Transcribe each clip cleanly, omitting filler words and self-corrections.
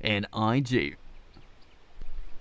and IG.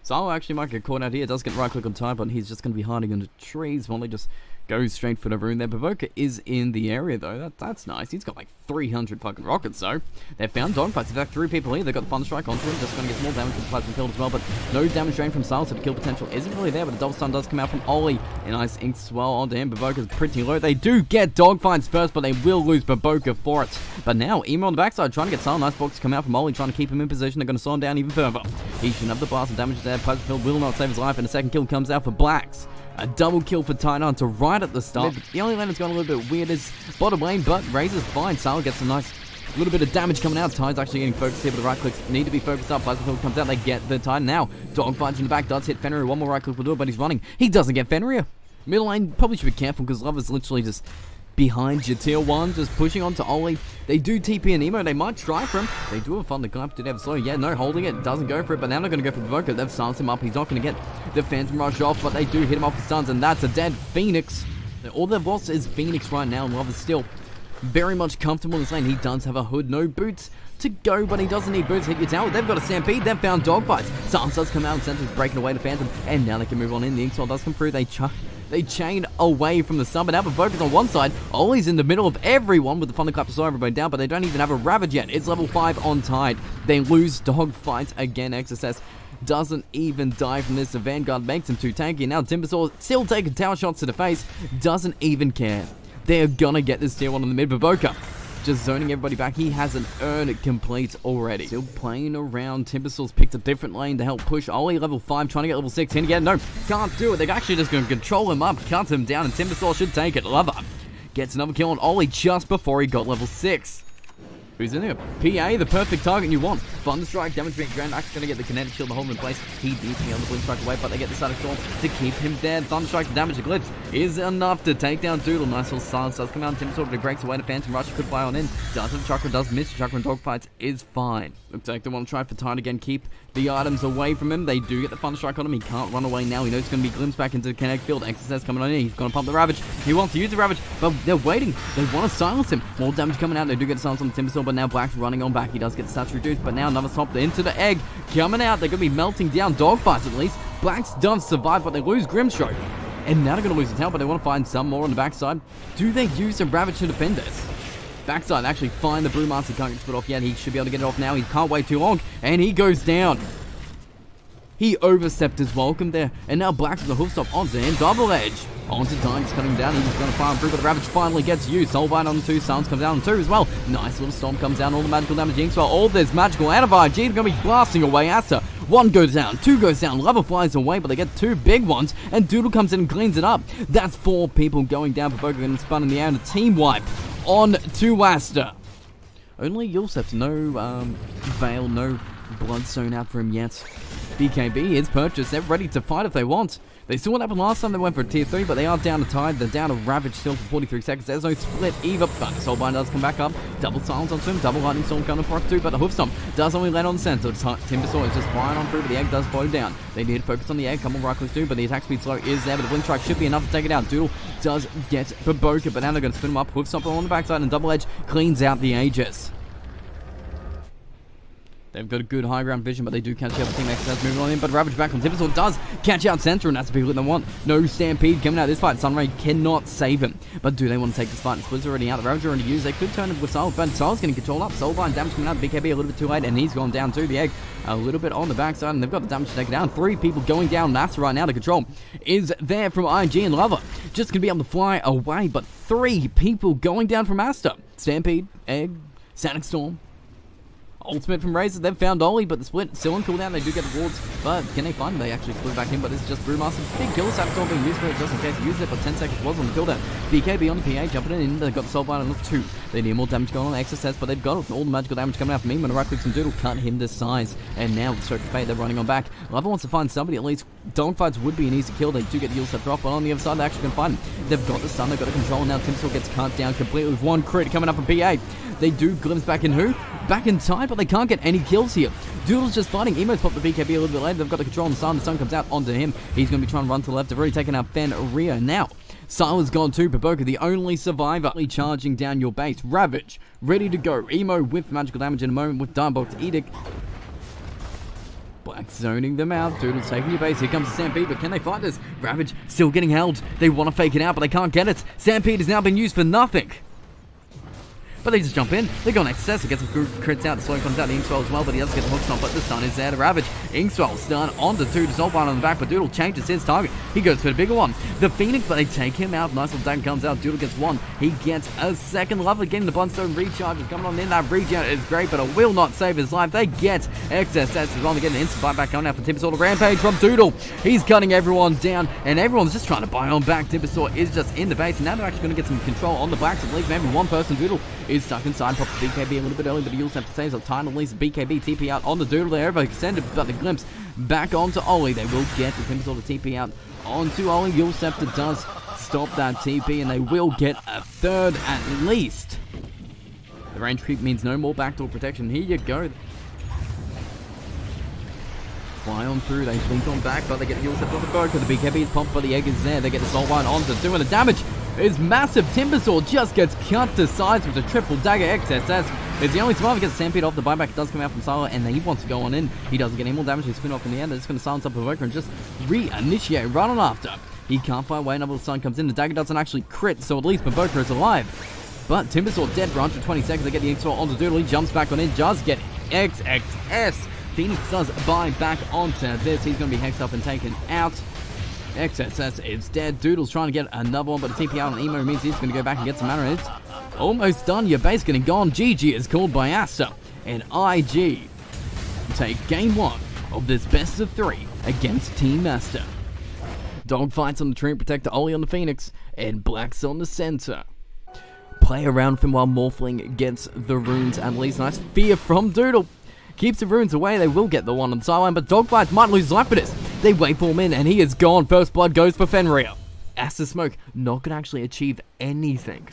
Silo actually might get caught out here. Does get right click on time, but he's just going to be hiding in the trees. Molly just goes straight for the rune there. Bavoka is in the area though. That's nice. He's got like 300 fucking rockets, so they found dogfights. In fact, 3 people here. They got the fun strike onto him. Just going to get small damage from the plasma field as well, but no damage drain from Silo, so the kill potential isn't really there. But the double stun does come out from Oli. A nice ink swell onto him. Bavoka's pretty low. They do get dogfights first, but they will lose Bavoka for it. But now Emo on the backside trying to get Silo. Nice box to come out from Oli, trying to keep him in position. They're going to slow him down even further. He shouldn't have the blast and damage there. Plasma field will not save his life, and a second kill comes out for Blacks. A double kill for Titanhunter right at the start. The only lane that's gone a little bit weird is bottom lane, but Razor's fine. Silo gets a nice little bit of damage coming out. Tide's actually getting focused here, but the right clicks need to be focused up. Plasma comes out, they get the Titan now. Dogfights in the back, does hit Fenrir. One more right click will do it, but he's running. He doesn't get Fenrir. Middle lane, probably should be careful because Love is literally just behind your tier 1, just pushing on to Oli. They do TP and Emo. They might try for him. They do have fun. The guy did have slow. Yeah, no, holding it. Doesn't go for it, but now they're going to go for the Bavoka. They've silenced him up. He's not going to get the Phantom Rush off, but they do hit him off with stuns, and that's a dead Phoenix. All they've lost is Phoenix right now, and Love is still very much comfortable in this lane. He does have a hood, no boots to go, but he doesn't need boots to hit your tower. They've got a Stampede. They've found dogfights. Silence does come out, and Sentinel's breaking away the Phantom, and now they can move on in. The Inkswell does come through. They chain away from the sun, but now Bavoka's on one side. Oli's in the middle of everyone with the Thunderclap to slow everybody down, but they don't even have a Ravage yet. It's level 5 on Tide. They lose dogfight again. XSS doesn't even die from this. The Vanguard makes him too tanky. Now Timbersaw still taking tower shots to the face. Doesn't even care. They're gonna get this tier 1 on the mid. Bavoka just zoning everybody back. He has an urn complete already. Still playing around. Timbersaw's picked a different lane to help push. Oli level 5, trying to get level 6 in again. No, can't do it. They're actually just going to control him up, cut him down, and Timbersaw should take it. Lover gets another kill on Oli just before he got level 6. Who's in there? PA, the perfect target you want. Thunderstrike, damage being Grand Max going to get the kinetic shield to hold him in place. He needs to be on the Blink Strike away, but they get the Static Storm to keep him there. Thunderstrike to damage the Glitch is enough to take down Doodle. Nice little silence does come out. Timbersaw, but it breaks away. The Phantom Rush could fly on in. Does have Chakra, does miss. Chakra and Dogfights is fine. Looks like they want to try for Tide again. Keep the items away from him. They do get the Thunderstrike on him. He can't run away now. He knows it's going to be glimpsed back into the kinetic field. XSS coming on in. He's going to pump the Ravage. He wants to use the Ravage, but they're waiting. They want to silence him. More damage coming out. They do get silence on the Timbersaw, but now Black's running on back. He does get the stats reduced, but now another stop into the egg coming out. They're going to be melting down dogfights at least. Black's does survive, but they lose Grimstroke. And now they're going to lose the tower, but they want to find some more on the backside. Do they use the Ravage to defend this? Backside actually find the Brewmaster. Can't get split off yet. He should be able to get it off now. He can't wait too long, and he goes down. He overstepped his welcome there, and now Black's with the hoof stop onto him. Double edge onto Time, just cutting down. He's going to farm through, but the Ravage finally gets used. Soulbind on 2, Silence comes down on 2 as well. Nice little storm comes down, all the magical damage Inkswell, all this magical out of IG. They're going to be blasting away Asta. 1 goes down, 2 goes down, Lover flies away, but they get 2 big ones, and Doodle comes in and cleans it up. That's 4 people going down. Bavoka getting spun in the air, and a team wipe on to Asta. Only Yulcept, no Veil, no Bloodstone out for him yet. BKB is purchased. They're ready to fight if they want. They saw what happened last time they went for a tier 3, but they are down to Tide. They're down to Ravage still for 43 seconds. There's no split either, but the Soulbind does come back up. Double silence onto him. Double lightning storm coming for us too, but the hoof stomp does only land on the center. Timbersaw is just flying on through, but the egg does slow down. They need to focus on the egg. Couple right clicks too, but the attack speed slow is there, but the Blink Strike should be enough to take it out. Doodle does get Bavoka, but now they're going to spin him up. Hoof stomp on the backside, and Double Edge cleans out the Aegis. They've got a good high ground vision, but they do catch up with Team XSS moving on in. But Ravage back on Timbersaw does catch out Center, and that's the people that they want. No Stampede coming out of this fight. Sunray cannot save him. But do they want to take this fight? And Split's already out. The Ravage already used. They could turn it with Soul, but Soul's getting control up. Soulbind damage coming out. BKB a little bit too late, and he's gone down too. The egg a little bit on the backside, and they've got the damage to take it down. 3 people going down. Master right now to control is there from IG and Lover. Just going to be able to fly away, but 3 people going down from Master. Stampede, Egg, Static Storm, Ultimate from Razor. They've found Oli, but the split still in cooldown. They do get the wards, but can they find them? They actually split back in, but this is just Brewmaster. Big kill. Saboteur being used for it just in case he used it, but 10 seconds was on the cooldown. BKB on the PA, jumping in. They've got the Soulbind on look 2. They need more damage going on XSS, but they've got all the magical damage coming out from him. And the right clicks and Doodle cut him to size. And now with Stroke of Fate, they're running on back. Lover wants to find somebody at least. Dogfights would be an easy kill. They do get the Yulcept drop, but on the other side, they're actually going to find him. They've got the stun, they've got the control. Now Timbersaw gets cut down completely with 1 crit coming up from PA. They do glimpse back in who? Back in Tide, but they can't get any kills here. Doodle's just fighting. Emo's popped the BKB a little bit later. They've got the control on the sun. The sun comes out onto him. He's going to be trying to run to the left. They've already taken out Fenrir now. Sila's gone too. Bavoka, the only survivor, charging down your base. Ravage, ready to go. Emo with magical damage in a moment with Direbox Edict. Black zoning them out. Doodle's taking your base. Here comes the Stampede, but can they fight this? Ravage still getting held. They want to fake it out, but they can't get it. Stampede has now been used for nothing. But they just jump in. They're going XSS. It gets some crits out. The slow comes out. The Inkswell as well, but he doesn't get the hook stomp. But the stun is there to Ravage. Inkswell stun onto 2 to Soulbind on the back, but Doodle changes his target. He goes for the bigger one. The Phoenix, but they take him out. Nice little dagger comes out. Doodle gets 1. He gets a second. Lovely getting the Bloodstone recharge is coming on in. That regen is great, but it will not save his life. They get XSS as well. They get an instant fight back on now for Timbersaw. Rampage from Doodle. He's cutting everyone down, and everyone's just trying to buy on back. Timbersaw is just in the base, and now they're actually going to get some control on the Blacks. At least maybe one person. Doodle is stuck inside. Pops the BKB a little bit early, but he also have to save some time. At least BKB TP out on the Doodle. They're overextended, but the Glimpse back onto Ollie. They will get the Timbersaw to TP out onto Ollie. Yulceptor does stop that TP, and they will get a third at least. The range creep means no more backdoor protection. Here you go. Fly on through, they blink on back, but they get the Yulceptor on the boat because the BKB is pumped, but the egg is there. They get the Soulbind onto 2, and the damage is massive. Timbersaw just gets cut to size with a triple dagger XSS. It's the only survivor gets Stampede off. The buyback. It does come out from Silo, and he wants to go on in. He doesn't get any more damage. They spin off in the end. They're just going to silence up Provoker and just reinitiate right on after. He can't find way. Another stun comes in. The dagger doesn't actually crit, so at least Provoker is alive. But Timbersaw dead for 120 seconds. They get the Inkswell onto Doodle. He jumps back on in. Does get XXS. Phoenix does buy back onto this. He's going to be hexed up and taken out. XSS is dead. Doodle's trying to get another one, but the TP out on Emo means he's going to go back and get some mana. It's almost done. Your base getting gone. GG is called by Asta. And IG take game 1 of this best of 3 against Team Asta. Dogfights on the Treant Protector, Ollie on the Phoenix, and Blacks on the center. Play around with him while Morphling gets the runes, and least nice fear from Doodle. Keeps the runes away. They will get the one on the sideline, but Dogfights might lose life for this. They wait for him in, and he is gone. First blood goes for Fenrir. Asta Smoke not going to actually achieve anything.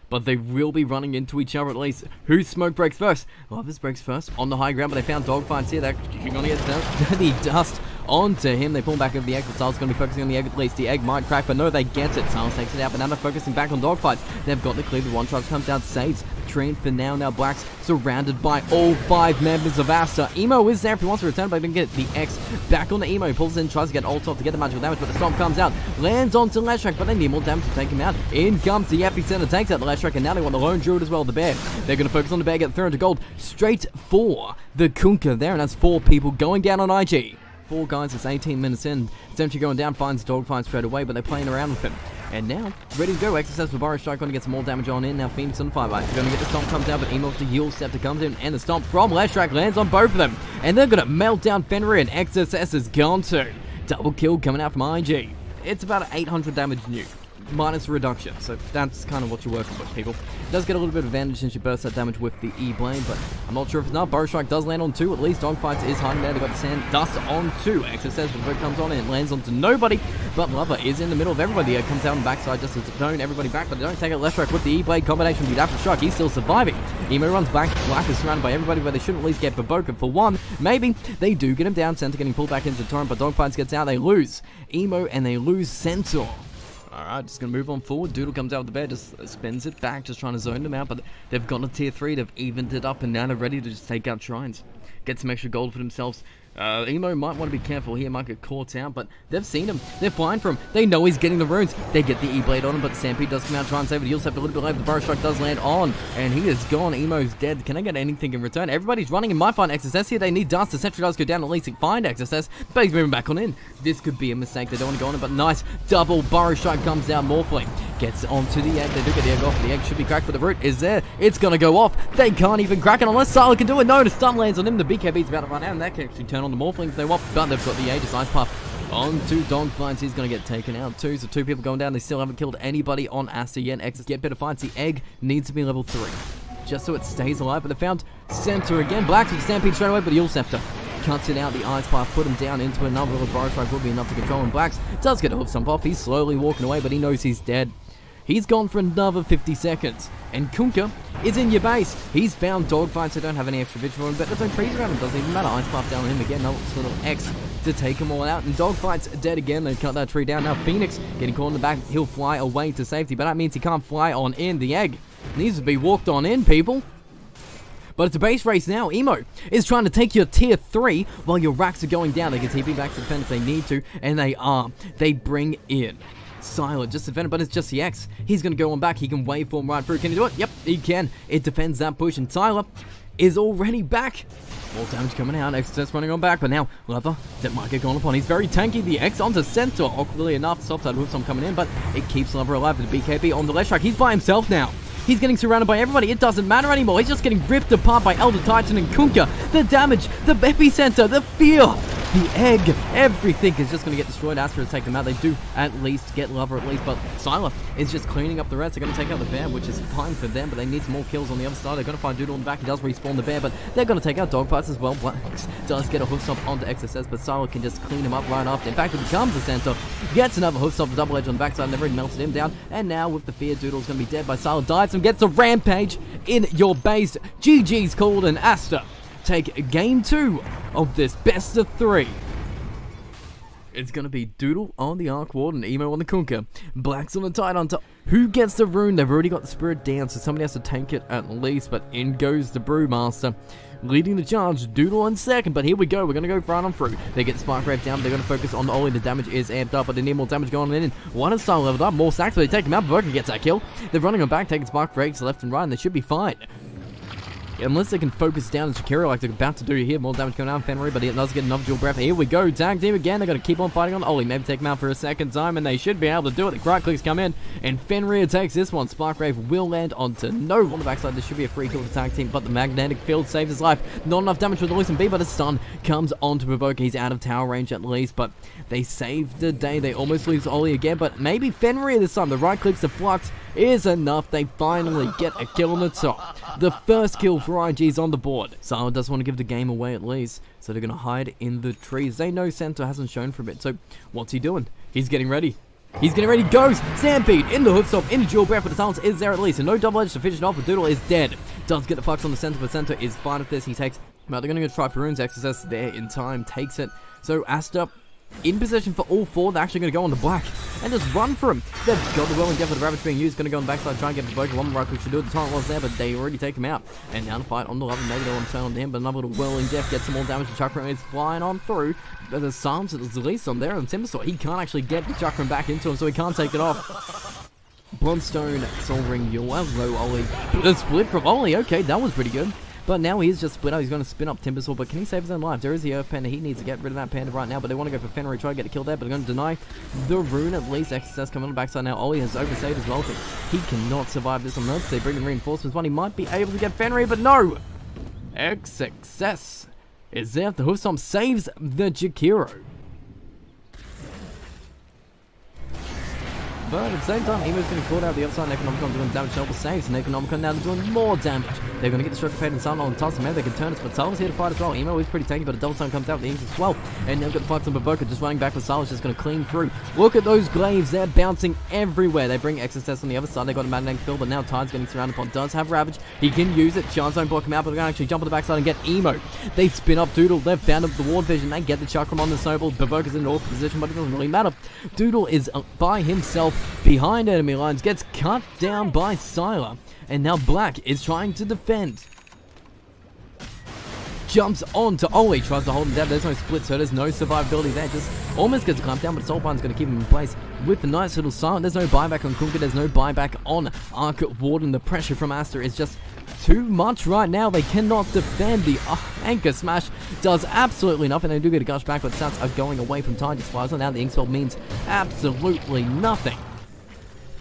But they will be running into each other at least. Whose smoke breaks first? Lovers breaks first on the high ground, but they found Dogfights here. They're going to get the dust onto him. They pull back over the egg, but Styles going to be focusing on the egg at least. The egg might crack, but no, they get it. Styles takes it out, but now they're focusing back on Dogfights. They've got the clear. The one truck comes out, saves Treant for now. Now Blacks surrounded by all 5 members of Asta. Emo is there if he wants to return, but they can get the X back on the Emo. He pulls in, tries to get ult off to get the magical damage, but the Stomp comes out, lands onto Leshrac, but they need more damage to take him out. In comes the Epicenter, takes out the Leshrac, and now they want the Lone Druid as well, the Bear. They're going to focus on the Bear, get 300 gold straight for the Kunkka there, and that's 4 people going down on IG. 4 guys, it's 18 minutes in. Essentially going down, finds Dogfight straight away, but they're playing around with him. And now, ready to go. XSS for Burrow Strike, going to get some more damage on in. Now Phoenix on 5 going to get the Stomp comes down, but Emo to Yulceptor comes in, and the Stomp from Leshrac lands on both of them. And they're going to melt down Fenrir, and XSS is gone too. Double kill coming out from IG. It's about an 800 damage nuke, minus reduction, so that's kind of what you're working with, people. It does get a little bit of advantage since you burst that damage with the E-Blade, but I'm not sure if it's not. Burrow Strike does land on 2, at least. Dogfights is hiding there. They got the sand dust on 2. XSS, but it comes on and it lands onto nobody, but Lover is in the middle of everybody. It comes out on the backside just to zone everybody back, but they don't take it. Leshrac with the E-Blade combination with the Adaptive Strike. He's still surviving. Emo runs back. Black is surrounded by everybody, but they shouldn't at least get Baboka for 1. Maybe they do get him down. Center getting pulled back into the Torrent, but Dogfights gets out. They lose Emo and they lose Centaur. Alright, just going to move on forward. Doodle comes out with the bear, just spins it back, just trying to zone them out, but they've gotten a tier 3, they've evened it up, and now they're ready to just take out shrines. Get some extra gold for themselves. Emo might want to be careful here, might get caught out, but they've seen him. They're flying for him. They know he's getting the runes. They get the E-Blade on him, but the Stampede does come out, try and save it. He'll have a little bit later. The Burrow Strike does land on, and he is gone. Emo's dead. Can I get anything in return? Everybody's running and might find XSS here. They need dust. The Sentry does go down, at least find XSS, but he's moving back on in. This could be a mistake. They don't want to go on it, but nice double Burrow Strike comes down. Morphling gets onto the egg. They do get the egg off. The egg should be cracked, but the root is there. It's going to go off. They can't even crack it unless Silo can do it. No, the stun lands on him. The BKB's about to run out, and that can actually turn on the Morphling if they want. But they've got the Aegis Ice Puff on 2 Dogfights. He's going to get taken out too. So 2 people going down. They still haven't killed anybody on Asta yet. X's get better fights. The egg needs to be level 3 just so it stays alive. But they found Center again. Blacks with Stampede straight away, but the Yulceptor cuts it out. The Ice Path put him down into another little Burrow Strike. Will be enough to control him. Blacks does get a hoof stomp off. He's slowly walking away, but he knows he's dead. He's gone for another 50 seconds. And Kunkka is in your base. He's found Dogfights who don't have any extra vision for him, but there's no trees around him. Doesn't even matter. Ice Path down on him again. No little X to take them all out. And Dogfight's dead again. They cut that tree down. Now Phoenix getting caught in the back. He'll fly away to safety, but that means he can't fly on in. The egg needs to be walked on in, people. But it's a base race now. Emo is trying to take your tier 3 while your racks are going down. They can TP back to defend if they need to, and they are. They bring in Sylar, just defended, but it's just the X. He's going to go on back. He can waveform right through. Can he do it? Yep, he can. It defends that push, and Sylar is already back. More damage coming out. XSS running on back, but now Leather, that might get gone upon. He's very tanky. The X onto center. Awkwardly enough, stops that Hoofstomp coming in, but it keeps Leather alive. The BKB on the left track. He's by himself now. He's getting surrounded by everybody. It doesn't matter anymore. He's just getting ripped apart by Elder Titan and Kunkka. The damage, the epicenter, the fear, the egg, everything is just going to get destroyed. Astra to take them out. They do at least get Lover at least, but Sylar is just cleaning up the rest. They're going to take out the bear, which is fine for them, but they need some more kills on the other side. They're going to find Doodle in the back. He does respawn the bear, but they're going to take out Dogfights as well. Blacks does get a Hoofstomp onto XSS, but Sylar can just clean him up right after. In fact, it becomes the center, gets another Hoofstomp, the double edge on the backside, and they've already melted him down. And now with the fear, Doodle's going to be dead by Sylar. Dives and gets a rampage in your base. GG's called, and Asta take game 2 of this best of 3. It's going to be Doodle on the Arc Warden, Emo on the Kunkka, Blacks on the Tidehunter. Who gets the rune? They've already got the Spirit down, so somebody has to tank it at least, but in goes the Brewmaster. Leading the charge, Doodle on second, but here we go, we're going to go right on through. They get Spark Rev down, they're going to focus on Ollie, the damage is amped up, but they need more damage going in. One is Sylar leveled up, more stacks, but they take him out, Provoker gets that kill. They're running him back, taking Spark Breaks left and right, and they should be fine. Unless they can focus down Shakira like they're about to do here. More damage coming out on Fenrir, but he does get another dual breath. Here we go. Tag team again. They're going to keep on fighting on Ollie. Maybe take him out for a second time, and they should be able to do it. The right clicks come in, and Fenrir takes this one. Spark Rave will land onto No on the backside. This should be a free kill for the tag team, but the magnetic field saves his life. Not enough damage with the Listen B, but a stun comes on to Provoke. He's out of tower range at least, but they save the day. They almost lose Ollie again, but maybe Fenrir this time. The right clicks to Flux is enough. They finally get a kill on the top. The first kill for IG's on the board. Sylar does want to give the game away at least, so they're going to hide in the trees. They know Center hasn't shown for a bit, so what's he doing? He's getting ready. He's getting ready, goes! Stampede in the Hoofstomp, in the dual breath, but the silence is there at least, and no double edge to finish it off, but Doodle is dead. Does get the Flux on the center, but Center is fine with this. He takes, well, they're going to go try for runes. XSS there in time, takes it. So Asta in position for all 4. They're actually going to go on the Black and just run for him. They've got the Well and Death of the Ravage being used. Going to go on the backside, try and get the Provoker. One right click should do it. The Torrent was there, but they already take him out. And now the fight on the level. Maybe they want to turn on him, but another little Whirling Death gets some more damage. The Chakram is flying on through. But the Psalms is released on there, and Timbersaw, he can't actually get the Chakram back into him, so he can't take it off. Bloodstone, Soul Ring, Hello, Ollie. The split from Ollie. Okay, that was pretty good. But now he's just split out. He's going to spin up Timbersaw, but can he save his own life? There is the Earth Panda. He needs to get rid of that Panda right now, but they want to go for Fenrir, try to get a kill there, but they're going to deny the rune at least. XSS coming on the backside now. Ollie has overstayed his welcome. He cannot survive this on Earth. They bring in reinforcements. One, he might be able to get Fenrir, but no! XSS is there. The Hoofstomp saves the Jakiro. But at the same time, Emo's going to call out the upside, and Necronomicon doing damage, Noble saves, and Necronomicon now doing more damage. They're going to get the Stroke of Fate and Sun on the toss, and maybe they can turn it, but Sylar's here to fight as well. Emo is pretty tanky, but a double stun comes out with the Inks as well. And now we've got the Flux on Baboka just running back with Sylar's just going to clean through. Look at those glaives, they're bouncing everywhere. They bring XSS on the other side, they got a Magnetic Field, but now Tide's getting surrounded upon, does have Ravage. He can use it, Chance don't block him out, but they're going to actually jump on the backside and get Emo. They spin up Doodle, they've found up the Ward Vision, they get the Chakram on the Snowball. Baboka's in an awkward position, but it doesn't really matter. Doodle is by himself behind enemy lines, gets cut down by Sylar, and now Black is trying to defend. Jumps on to Ollie, tries to hold him down. There's no split, so there's no survivability there. Just almost gets clamped down, but Soulbine's going to keep him in place with a nice little silent. There's no buyback on Kunkka, there's no buyback on Arc Warden. The pressure from Asta is just too much right now. They cannot defend. The Anchor Smash does absolutely nothing. They do get a gush back, but stats are going away from Tide Displays. So now the Inkspell means absolutely nothing.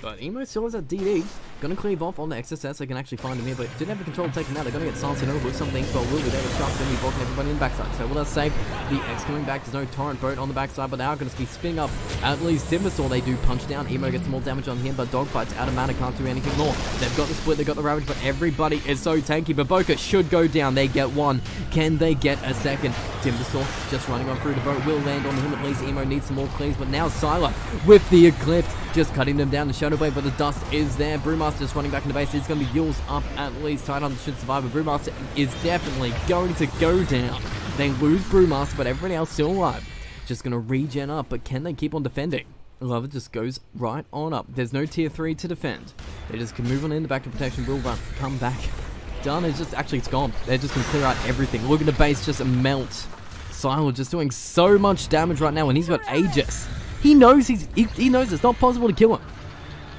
But Emo still has a DD. Gonna cleave off on the XSS. They can actually find him here, but didn't have the control to take him out. They're gonna get Silenced over with something. But will be there to shock them. He's blocking everybody in the backside. So will that save the X coming back? There's no Torrent Boat on the backside, but they are gonna be spinning up at least Timbersaw. They do punch down. Emo gets more damage on him, but Dogfight's out of mana, can't do anything more. They've got the split, they've got the Ravage, but everybody is so tanky. Baboka should go down. They get one. Can they get a second? Timbersaw just running on through the boat. Will land on him at least. Emo needs some more cleans, but now Sylar with the Eclipse just cutting them down. The Shadow Blade, but the dust is there. Brewmaster just running back in the base. It's going to be Yules up at least. Tidehunter should survive, but Brewmaster is definitely going to go down. They lose Brewmaster, but everybody else still alive. Just going to regen up, but can they keep on defending? Lover just goes right on up. There's no tier 3 to defend. They just can move on in. The back to protection will come back done is just, actually it's gone. They're just going to clear out everything. Look at the base just melt. Sylar just doing so much damage right now, and he's got Aegis. He knows he knows it's not possible to kill him.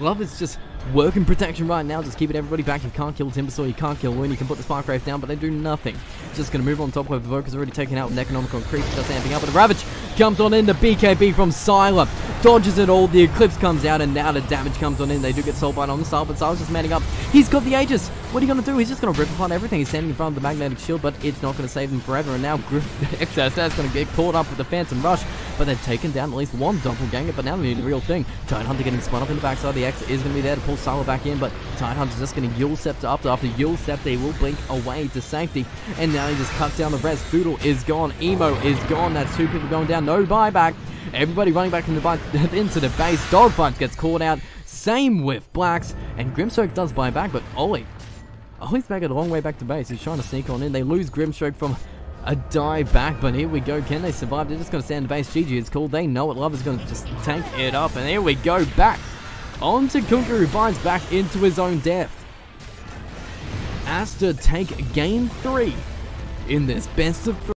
Love is just working protection right now, just keeping everybody back. You can't kill Timbersaw, you can't kill Loon, you can put the Spark Wraith down, but they do nothing. Just going to move on top where Provoker's already taken out with Economical Creep, just amping up, but the Ravage comes on in, the BKB from Sylar, dodges it all, the Eclipse comes out, and now the damage comes on in. They do get Soulbite on the Sylar, but Sylar's just manning up. He's got the Aegis. What are you going to do? He's just going to rip apart everything. He's standing in front of the Magnetic Shield, but it's not going to save him forever, and now XSS going to get caught up with the Phantom Rush, but they've taken down at least one Doppelganger, but now they need the real thing. Tidehunter getting spun up in the backside. The X is going to be there to pull Sylar back in, but Tidehunter's just going to Yule Scepter up. After Yule Scepter, he will blink away to safety, and now he just cuts down the rest. Doodle is gone. Emo is gone. That's two people going down. No buyback. Everybody running back into the base. Dogfight gets caught out. Same with Blacks, and Grimstroke does buy back, but Ollie's back a long way back to base. He's trying to sneak on in. They lose Grimstroke from a dive back, but here we go. Can they survive? They're just going to stand in the base. GG is called. They know it. Love is going to just tank it up, and here we go. Back onto Kunkka, who finds back into his own death. Aster take game 3 in this best of 3.